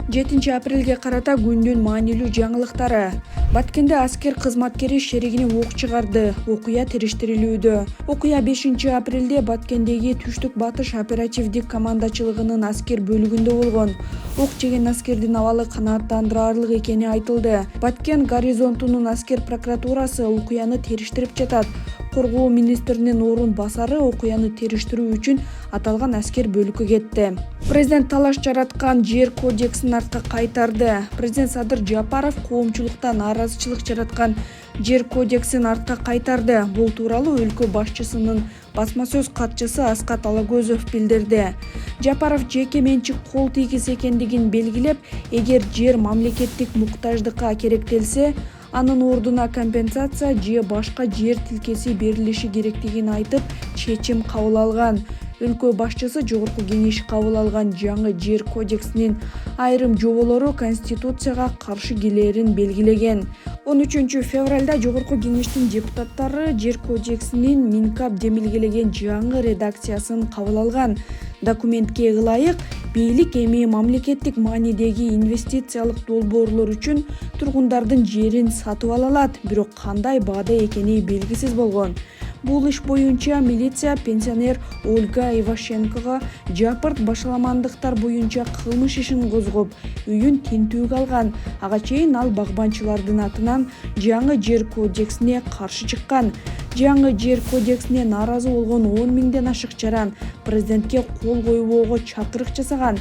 7 апрелге карата күндүн маанилүү жаңылыктары. Баткенде аскер кызматкери шеригине ок чыгарды. Окуя териштирилүүдө. Окуя 5 апрелде Баткендеги Түштүк Батыш оперативдик командачылыгынын аскер бөлүгүндө болгон. Ок жеген аскердин абалы канааттандырарлык экени айтылды. Баткен горизонтунун аскер прокуратурасы окуяны териштирип жатат. Коргоо министринин орун басары окуяны териштирүү үчүн аталган аскер бөлүккө кетти. Президент талаш жараткан жер кодексин артка кайтарды. Президент Садыр Жапаров коомчулуктан нааразычылык жараткан жер кодексин артка кайтарды. Бул тууралуу өлкө башчысынын басма сөз катчысы Аскат Алагөзов билдирди. Жапаров жеке менчик кол тийгиз экендигин белгилеп, эгер жер мамлекеттик муктаждыкка керектелсе, анын ордуна компенсация же башка жер тилкеси берилиши керектигин айтып, чечим кабыл алган. Өлкө башчысы Жогорку кеңеш кабыл алган жаңы жер кодексинин айрым жоболору Конституцияга каршы келерин белгилеген. 13 февралда Жогорку кеңештин депутаттары жер кодексинин Минкап демилгелеген жаңы редакциясын кабыл алган. Документке ылайык, бийлик эми мамлекеттик маанидеги инвестициялык долбоорлор үчүн тургундардын жерин сатып ала алат, бирок кандай баада экени белгисиз болгон. Бул иш боюнча милиция пенсионер Ольга Ивашенкого жапырт башаламандыктар боюнча кылмыш ишин козгоп, үйүн тинтүүгө алган. Ага чейин ал багбанчылардын атынан жаңы жер кодексине каршы чыккан. Жаңы жер кодексине нааразы болгон 10 миңден ашык жаран президентке кол койбоого чакырык жасаган.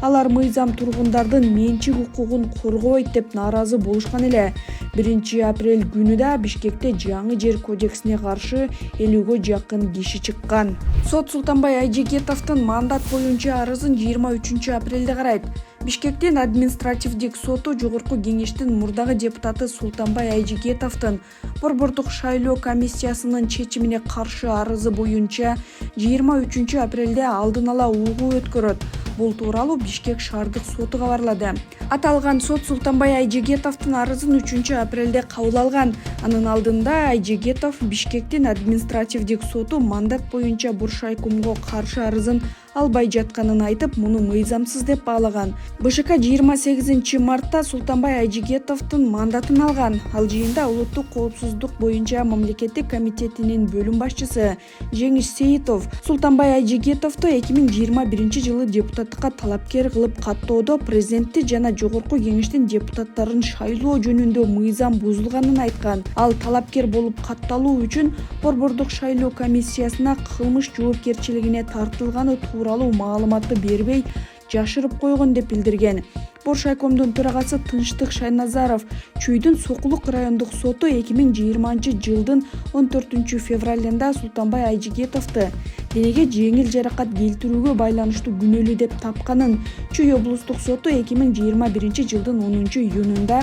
Алар мыйзам тургундардын менчик укугун коргойт деп нааразы болушкан эле. 1 апрель күнү да Бишкекте жаңы жер кодексине каршы 50гө жакын киши чыккан. Сот Султанбай Айжегетовдун мандат боюнча арызын 23 апрелде карайт. Бишкектин административдик соту Жогорку кеңештин мурдагы депутаты Султанбай Айжегетовдун борбордук шайлоо комиссиясынын чечимине каршы арызы боюнча 23 апрелде алдын ала угуу өткөрөт. Бул тууралуу Бишкек шаардык соту кабарлады. Аталган сот Султанбай Айжегетовдун арызын 3 апрелде кабыл алган. Анын алдында Айжегетов Бишкектин административдик соту мандат боюнча Буршайкомго каршы арызын албай жатканын айтып, муну мыйзамсыз деп баалаган. БШК 28 мартта Султанбай Айжегетовдун мандатын алган. Ал жыйында улуттук коопсуздук боюнча мамлекеттик комитетинин бөлүм башчысы Жеңиш Сейитов Султанбай Айжегетовду 2021 жылы депутаттыкка талапкер кылып каттоодо президентти жана Жогорку кеңештин депутаттарын шайлоо жөнүндө мыйзам бузулганын айткан. Ал талапкер болуп катталуу үчүн борбордук шайлоо комиссиясына кылмыш жоопкерчилигине тартылганы тууралуу маалыматты бербей жашырып койгон деп билдирген. Буршайкомдун төрагасы Тынчтык Шайназаров Чүйдүн Сокулук райондук соту 2020 жылдын 14 февралында Султанбай Айжегетовду денеге жеңил жаракат келтирүүгө байланыштуу күнөөлүү деп тапканын, Чүй облустук соту 2021 жылдын 10 июнунда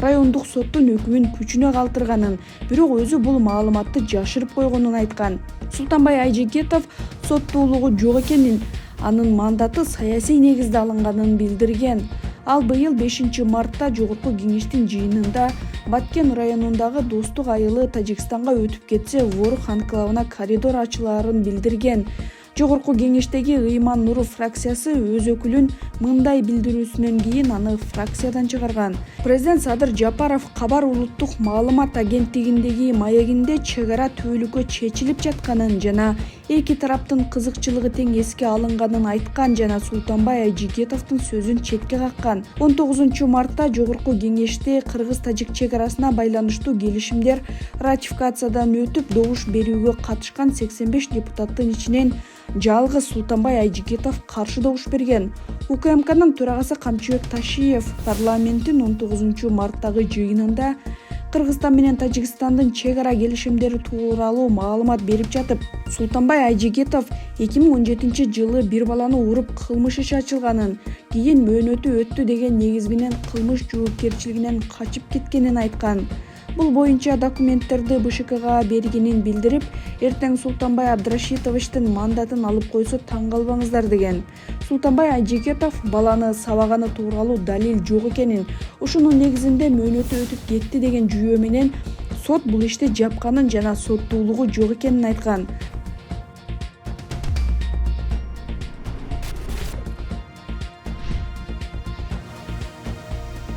райондук соттун өкүмүн күчүнө калтырганын, бирок өзү бул маалыматты жашырып койгонун айткан. Султанбай Айжегетов соттуулугу жок экенин, анын мандаты саясий негизде алынганын билдирген. Ал быйыл 5 мартта Жогорку кеңештин жыйынында Баткен районундагы Достук айылы Тажикстанга өтүп кетсе, Ворух анклавына коридор ачылаарын билдирген. Жогорку кеңештеги Ыйман Нуров фракциясы өз өкүлүн мындай билдирүүсүнөн кийин аны фракциядан чыгарган. Президент Садыр Жапаров Кабар улуттук маалымат агенттигиндеги маегинде чек ара түбөлүккө чечилип жатканын жана эки тараптын кызыкчылыгы тең эске алынганын айткан жана Султанбай Айжегетовдун сөзүн четке каккан. 19 мартта Жогорку кеңеште кыргыз-тажик чек арасына байланыштуу келишимдер ратификациядан өтүп, добуш берүүгө катышкан 85 депутаттын ичинен жалгыз Султанбай Айжегетов каршы добуш берген. УКМКнын төрагасы Камчыбек Ташиев парламенттин 19 марттагы жыйынында Кыргызстан менен Тажикстандын чек ара келишимдери тууралуу маалымат берип жатып, Султанбай Айжегетов 2017 жылы бир баланы уруп кылмыш иши ачылганын, кийин мөөнөтү өттү деген негиз менен кылмыш жоопкерчилигинен качып кеткенин айткан. Бул боюнча документтерди БШКга бергенин билдирип, эртең Султанбай Абдрашитовичтин мандатын алып койсо таң калбаңыздар деген. Султанбай Айжегетов баланы сабаганы тууралуу далил жок экенин, ушунун негизинде мөөнөтү өтүп кетти деген жүйөө менен сот бул ишти жапканын жана соттуулугу жок экенин айткан.